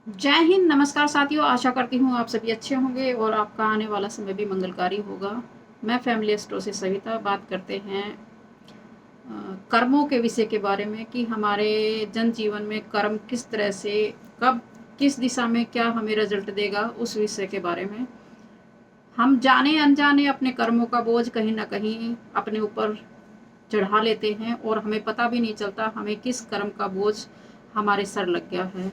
जय हिंद, नमस्कार साथियों। आशा करती हूँ आप सभी अच्छे होंगे और आपका आने वाला समय भी मंगलकारी होगा। मैं फैमिली स्टोर से सविता बात करते हैं कर्मों के विषय के बारे में कि हमारे जनजीवन में कर्म किस तरह से, कब, किस दिशा में क्या हमें रिजल्ट देगा, उस विषय के बारे में। हम जाने अनजाने अपने कर्मों का बोझ कहीं ना कहीं अपने ऊपर चढ़ा लेते हैं और हमें पता भी नहीं चलता हमें किस कर्म का बोझ हमारे सर लग गया है।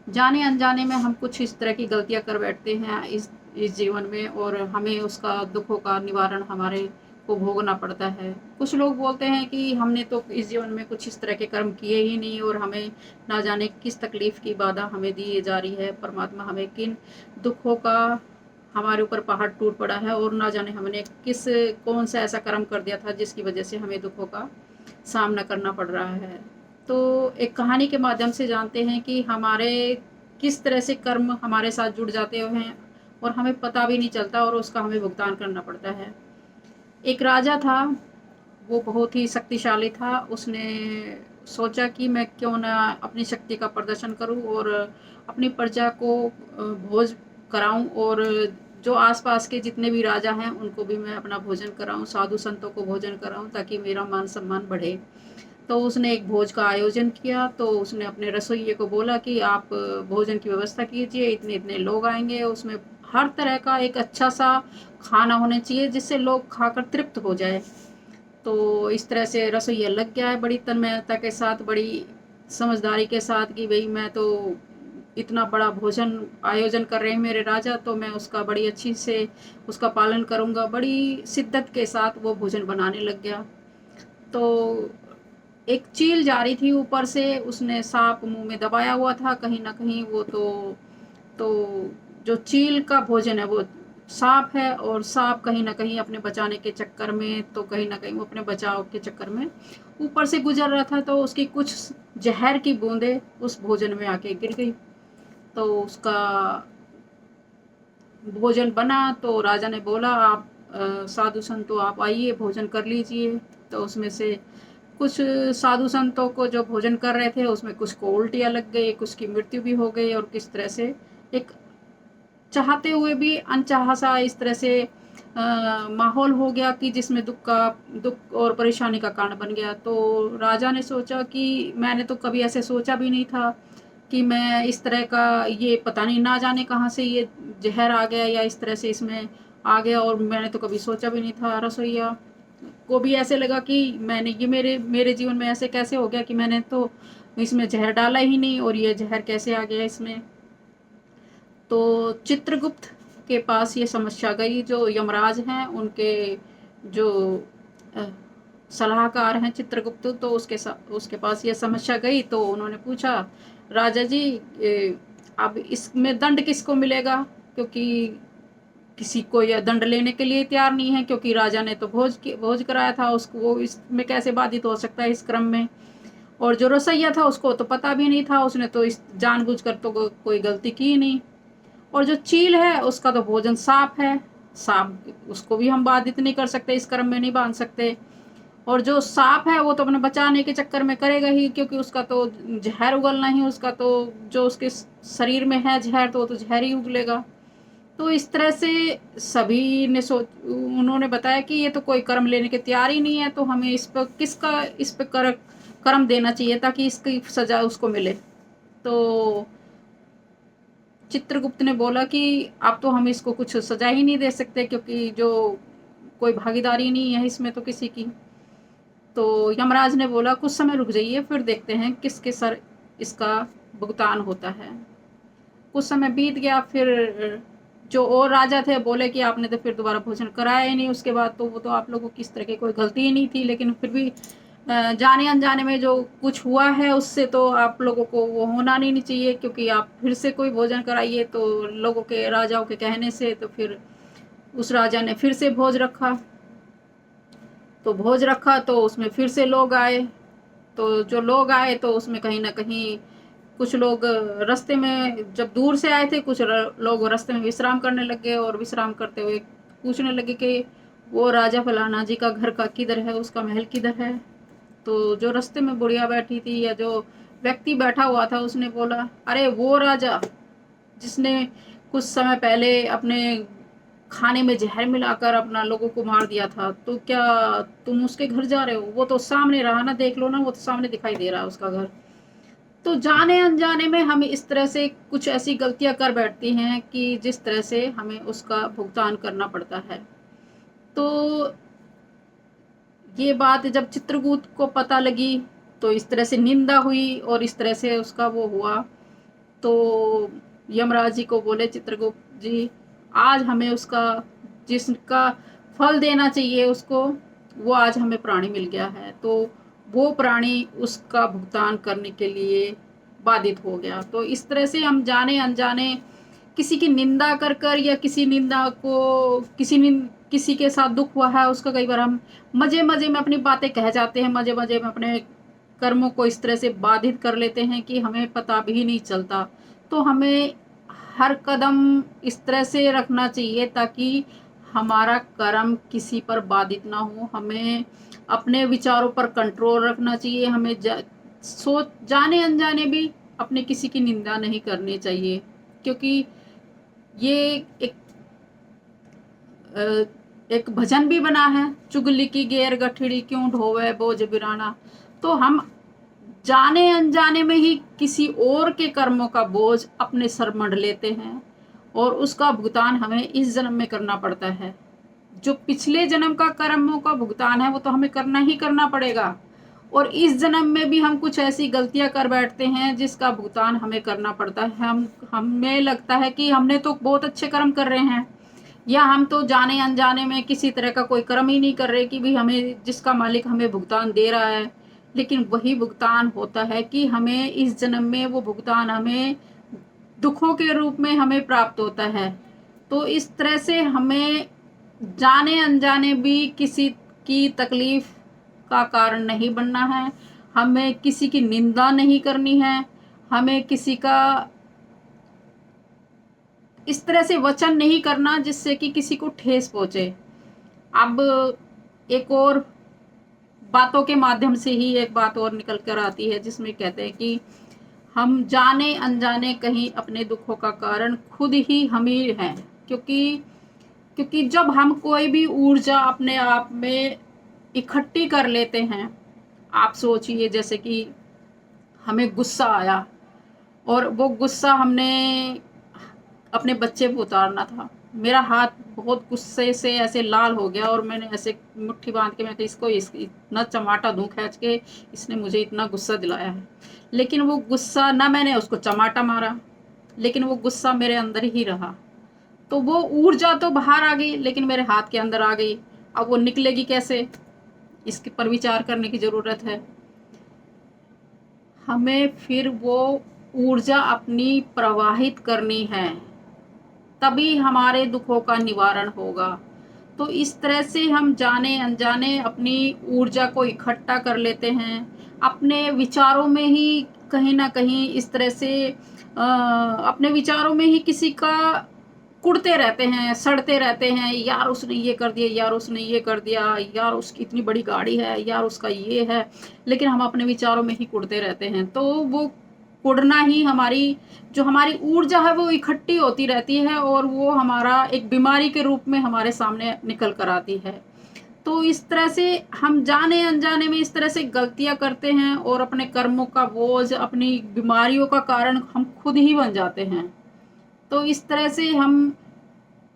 जाने अनजाने में हम कुछ इस तरह की गलतियां कर बैठते हैं इस जीवन में, और हमें उसका दुखों का निवारण हमारे को भोगना पड़ता है। कुछ लोग बोलते हैं कि हमने तो इस जीवन में कुछ इस तरह के कर्म किए ही नहीं और हमें ना जाने किस तकलीफ की बाधा हमें दी जा रही है। परमात्मा हमें किन दुखों का, हमारे ऊपर पहाड़ टूट पड़ा है और ना जाने हमने किस, कौन सा ऐसा कर्म कर दिया था जिसकी वजह से हमें दुखों का सामना करना पड़ रहा है। तो एक कहानी के माध्यम से जानते हैं कि हमारे किस तरह से कर्म हमारे साथ जुड़ जाते हैं और हमें पता भी नहीं चलता और उसका हमें भुगतान करना पड़ता है। एक राजा था, वो बहुत ही शक्तिशाली था। उसने सोचा कि मैं क्यों ना अपनी शक्ति का प्रदर्शन करूं और अपनी प्रजा को भोज कराऊं, और जो आसपास के जितने भी राजा हैं उनको भी मैं अपना भोजन कराऊं, साधु संतों को भोजन कराऊं, ताकि मेरा मान सम्मान बढ़े। तो उसने एक भोज का आयोजन किया। तो उसने अपने रसोइये को बोला कि आप भोजन की व्यवस्था कीजिए, इतने इतने लोग आएंगे, उसमें हर तरह का एक अच्छा सा खाना होना चाहिए जिससे लोग खाकर तृप्त हो जाए। तो इस तरह से रसोइया लग गया है बड़ी तन्मयता के साथ, बड़ी समझदारी के साथ कि भाई मैं तो इतना बड़ा भोजन आयोजन कर रहे हैं मेरे राजा, तो मैं उसका बड़ी अच्छी से उसका पालन करूंगा। बड़ी शिद्दत के साथ वो भोजन बनाने लग गया। तो एक चील जा रही थी ऊपर से, उसने सांप मुंह में दबाया हुआ था कहीं ना कहीं। वो तो जो चील का भोजन है वो सांप है, और सांप कहीं ना कहीं अपने बचाने के चक्कर में, तो कहीं ना कहीं वो अपने बचाव के चक्कर में ऊपर से गुजर रहा था। तो उसकी कुछ जहर की बूंदें उस भोजन में आके गिर गई। तो उसका भोजन बना। तो राजा ने बोला, आप साधु संतो आप आइए भोजन कर लीजिए। तो उसमें से कुछ साधु संतों को जो भोजन कर रहे थे उसमें कुछ को उल्टियाँ लग गई, कुछ की मृत्यु भी हो गई, और किस तरह से एक चाहते हुए भी अनचाहा सा इस तरह से माहौल हो गया कि जिसमें दुख और परेशानी का कारण बन गया। तो राजा ने सोचा कि मैंने तो कभी ऐसे सोचा भी नहीं था कि मैं इस तरह का, ये पता नहीं ना जाने कहाँ से ये जहर आ गया या इस तरह से इसमें आ गया, और मैंने तो कभी सोचा भी नहीं था। रसोईया को भी ऐसे लगा कि मैंने ये मेरे मेरे जीवन में ऐसे कैसे हो गया कि मैंने तो इसमें जहर डाला ही नहीं और ये जहर कैसे आ गया इसमें। तो चित्रगुप्त के पास ये समस्या गई, जो यमराज हैं उनके जो अ, सलाहकार हैं चित्रगुप्त, तो उसके पास ये समस्या गई। तो उन्होंने पूछा, राजा जी, अब इसमें दंड किसको मिलेगा? क्योंकि किसी को यह दंड लेने के लिए तैयार नहीं है, क्योंकि राजा ने तो भोज कराया था उसको, वो इसमें कैसे बाधित हो सकता है इस क्रम में। और जो रसोइया था उसको तो पता भी नहीं था, उसने तो इस जानबूझकर तो कोई गलती की नहीं। और जो चील है उसका तो भोजन सांप है, सांप उसको भी हम बाधित नहीं कर सकते, इस कर्म में नहीं बांध सकते। और जो सांप है वो तो अपने बचाने के चक्कर में करेगा ही, क्योंकि उसका तो जहर उगलना ही, उसका तो जो उसके शरीर में है जहर, तो वो तो जहर ही उगलेगा। तो इस तरह से सभी ने सोच उन्होंने बताया कि ये तो कोई कर्म लेने के तैयार ही नहीं है, तो हमें इस पर किसका, इस पर कर्म देना चाहिए ताकि इसकी सजा उसको मिले। तो चित्रगुप्त ने बोला कि अब तो हम इसको कुछ सजा ही नहीं दे सकते, क्योंकि जो कोई भागीदारी नहीं है इसमें तो किसी की। तो यमराज ने बोला, कुछ समय रुक जाइए, फिर देखते हैं किसके सर इसका भुगतान होता है। कुछ समय बीत गया। फिर जो और राजा थे बोले कि आपने तो फिर दोबारा भोजन कराया ही नहीं उसके बाद, तो वो तो आप लोगों की इस तरह की कोई गलती ही नहीं थी, लेकिन फिर भी जाने अनजाने में जो कुछ हुआ है उससे तो आप लोगों को वो होना नहीं चाहिए, क्योंकि आप फिर से कोई भोजन कराइए। तो लोगों के, राजाओं के कहने से तो फिर उस राजा ने फिर से भोज रखा। तो भोज रखा तो उसमें फिर से लोग आए। तो जो लोग आए तो उसमें कहीं ना कहीं कुछ लोग रास्ते में जब दूर से आए थे, कुछ लोग रास्ते में विश्राम करने लगे, और विश्राम करते हुए पूछने लगे कि वो राजा फलाना जी का घर का किधर है, उसका महल किधर है। तो जो रास्ते में बुढ़िया बैठी थी या जो व्यक्ति बैठा हुआ था उसने बोला, अरे वो राजा जिसने कुछ समय पहले अपने खाने में जहर मिलाकर अपना लोगों को मार दिया था, तो क्या तुम उसके घर जा रहे हो? वो तो सामने रहा ना, देख लो ना, वो तो सामने दिखाई दे रहा है उसका घर। तो जाने अनजाने में हम इस तरह से कुछ ऐसी गलतियां कर बैठती हैं कि जिस तरह से हमें उसका भुगतान करना पड़ता है। तो ये बात जब चित्रगुप्त को पता लगी तो इस तरह से निंदा हुई और इस तरह से उसका वो हुआ। तो यमराज जी को बोले, चित्रगुप्त जी आज हमें उसका जिसका फल देना चाहिए उसको, वो आज हमें प्राणी मिल गया है, तो वो प्राणी उसका भुगतान करने के लिए बाधित हो गया। तो इस तरह से हम जाने अनजाने किसी की निंदा कर कर या किसी निंदा को किसी के साथ दुख हुआ है उसका, कई बार हम मजे मजे में अपनी बातें कह जाते हैं, मजे मजे में अपने कर्मों को इस तरह से बाधित कर लेते हैं कि हमें पता भी नहीं चलता। तो हमें हर कदम इस तरह से रखना चाहिए ताकि हमारा कर्म किसी पर बाधित ना हो। हमें अपने विचारों पर कंट्रोल रखना चाहिए। हमें सोच जाने अनजाने भी अपने किसी की निंदा नहीं करनी चाहिए, क्योंकि ये एक एक भजन भी बना है, चुगली की गेर गठड़ी क्यों ढोवे बोझ बिराना। तो हम जाने अनजाने में ही किसी और के कर्मों का बोझ अपने सर मढ़ लेते हैं और उसका भुगतान हमें इस जन्म में करना पड़ता है। जो पिछले जन्म का कर्मों का भुगतान है वो तो हमें करना ही करना पड़ेगा, और इस जन्म में भी हम कुछ ऐसी गलतियां कर बैठते हैं जिसका भुगतान हमें करना पड़ता है। हमें लगता है कि हमने तो बहुत अच्छे कर्म कर रहे हैं, या हम तो जाने अनजाने में किसी तरह का कोई कर्म ही नहीं कर रहे कि भी हमें जिसका मालिक हमें भुगतान दे रहा है। लेकिन वही भुगतान होता है कि हमें इस जन्म में वो भुगतान हमें दुखों के रूप में हमें प्राप्त होता है। तो इस तरह से हमें जाने अनजाने भी किसी की तकलीफ का कारण नहीं बनना है। हमें किसी की निंदा नहीं करनी है। हमें किसी का इस तरह से वचन नहीं करना जिससे कि किसी को ठेस पहुंचे। अब एक और बातों के माध्यम से ही एक बात और निकल कर आती है जिसमें कहते हैं कि हम जाने अनजाने कहीं अपने दुखों का कारण खुद ही हम ही हैं। क्योंकि क्योंकि जब हम कोई भी ऊर्जा अपने आप में इकट्ठी कर लेते हैं, आप सोचिए जैसे कि हमें गुस्सा आया और वो गुस्सा हमने अपने बच्चे पे उतारना था। मेरा हाथ बहुत गुस्से से ऐसे लाल हो गया और मैंने ऐसे मुट्ठी बांध के मैं इसको इतना चमाटा दूं खींच के, इसने मुझे इतना गुस्सा दिलाया है। लेकिन वो गुस्सा ना, मैंने उसको चमाटा मारा, लेकिन वो गुस्सा मेरे अंदर ही रहा। तो वो ऊर्जा तो बाहर आ गई लेकिन मेरे हाथ के अंदर आ गई। अब वो निकलेगी कैसे, इसके पर विचार करने की ज़रूरत है। हमें फिर वो ऊर्जा अपनी प्रवाहित करनी है, तभी हमारे दुखों का निवारण होगा। तो इस तरह से हम जाने अनजाने अपनी ऊर्जा को इकट्ठा कर लेते हैं। अपने विचारों में ही कहीं ना कहीं इस तरह से अपने विचारों में ही किसी का कुड़ते रहते हैं, सड़ते रहते हैं, यार उसने ये कर दिया, यार उसने ये कर दिया, यार उसकी इतनी बड़ी गाड़ी है, यार उसका ये है। लेकिन हम अपने विचारों में ही कुड़ते रहते हैं। तो वो कुड़ना ही हमारी ऊर्जा है वो इकट्ठी होती रहती है और वो हमारा एक बीमारी के रूप में हमारे सामने निकल कर आती है। तो इस तरह से हम जाने अनजाने में इस तरह से गलतियां करते हैं और अपने कर्मों का बोझ, अपनी बीमारियों का कारण हम खुद ही बन जाते हैं। तो इस तरह से हम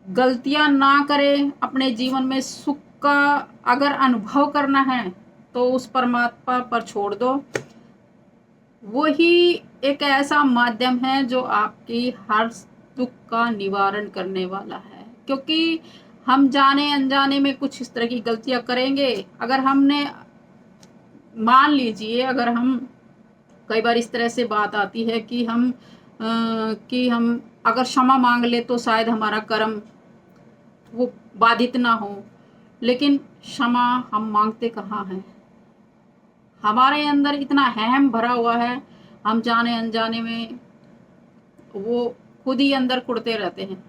गलतियां ना करें। अपने जीवन में सुख का अगर अनुभव करना है तो उस परमात्मा पर छोड़ दो। वही एक ऐसा माध्यम है जो आपकी हर दुख का निवारण करने वाला है। क्योंकि हम जाने अनजाने में कुछ इस तरह की गलतियां करेंगे। अगर हमने मान लीजिए, अगर हम कई बार इस तरह से बात आती है कि हम अगर क्षमा मांग ले तो शायद हमारा कर्म वो बाधित ना हो। लेकिन क्षमा हम मांगते कहाँ हैं? हमारे अंदर इतना अहम भरा हुआ है, हम जाने अनजाने में वो खुद ही अंदर कुड़ते रहते हैं।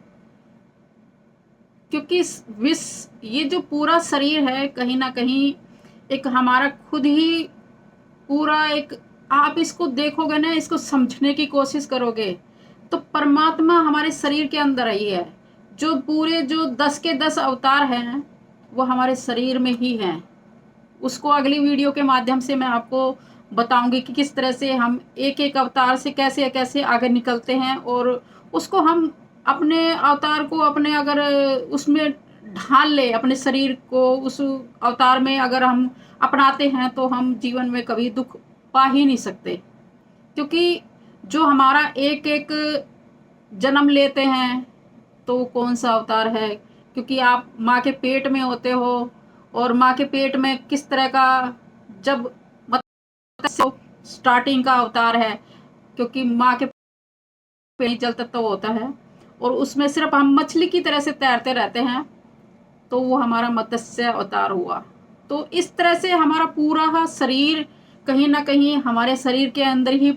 क्योंकि ये जो पूरा शरीर है कहीं ना कहीं एक हमारा खुद ही पूरा एक, आप इसको देखोगे ना, इसको समझने की कोशिश करोगे तो परमात्मा हमारे शरीर के अंदर ही है। जो पूरे जो 10 के 10 अवतार हैं वो हमारे शरीर में ही हैं। उसको अगली वीडियो के माध्यम से मैं आपको बताऊंगी कि किस तरह से हम एक एक अवतार से कैसे कैसे आगे निकलते हैं, और उसको हम अपने अवतार को अपने अगर उसमें ढाल ले, अपने शरीर को उस अवतार में अगर हम अपनाते हैं तो हम जीवन में कभी दुख पा ही नहीं सकते। क्योंकि जो हमारा एक एक जन्म लेते हैं तो वो कौन सा अवतार है, क्योंकि आप माँ के पेट में होते हो और माँ के पेट में किस तरह का जब मतलब स्टार्टिंग का अवतार है, क्योंकि माँ के पेट जल तत्व होता है और उसमें सिर्फ हम मछली की तरह से तैरते रहते हैं, तो वो हमारा मत्स्य अवतार हुआ। तो इस तरह से हमारा पूरा शरीर कहीं ना कहीं हमारे शरीर के अंदर ही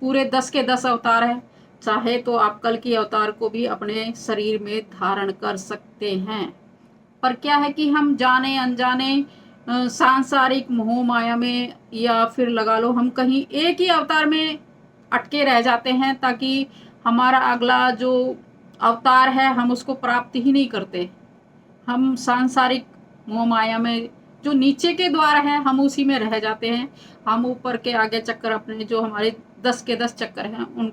पूरे 10 के 10 अवतार है। चाहे तो आप कल की अवतार को भी अपने शरीर में धारण कर सकते हैं। पर क्या है कि हम जाने अनजाने सांसारिक मोह माया में, या फिर लगा लो हम कहीं एक ही अवतार में अटके रह जाते हैं, ताकि हमारा अगला जो अवतार है हम उसको प्राप्त ही नहीं करते। हम सांसारिक मोह माया में जो नीचे के द्वार हैं हम उसी में रह जाते हैं। हम ऊपर के आगे चक्कर अपने जो हमारे 10 के 10 चक्कर हैं उन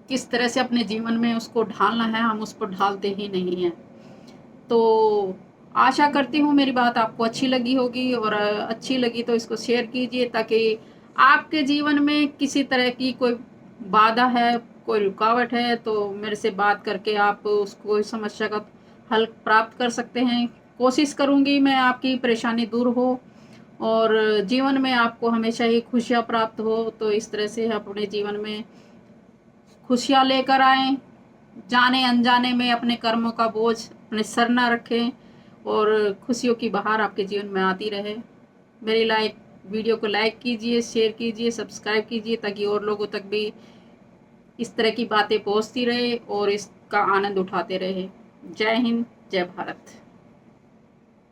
किस तरह से अपने जीवन में उसको ढालना है हम उसको ढालते ही नहीं हैं। तो आशा करती हूँ मेरी बात आपको अच्छी लगी होगी, और अच्छी लगी तो इसको शेयर कीजिए, ताकि आपके जीवन में किसी तरह की कोई बाधा है, कोई रुकावट है, तो मेरे से बात करके आप उसको इस समस्या का हल प्राप्त कर सकते हैं। कोशिश करूँगी मैं आपकी परेशानी दूर हो और जीवन में आपको हमेशा ही खुशियाँ प्राप्त हो। तो इस तरह से अपने जीवन में खुशियाँ लेकर आएँ, जाने अनजाने में अपने कर्मों का बोझ अपने सर ना रखें, और खुशियों की बहार आपके जीवन में आती रहे। मेरी वीडियो को लाइक कीजिए, शेयर कीजिए, सब्सक्राइब कीजिए, ताकि और लोगों तक भी इस तरह की बातें पहुंचती रहे और इसका आनंद उठाते रहे। जय हिंद, जय भारत।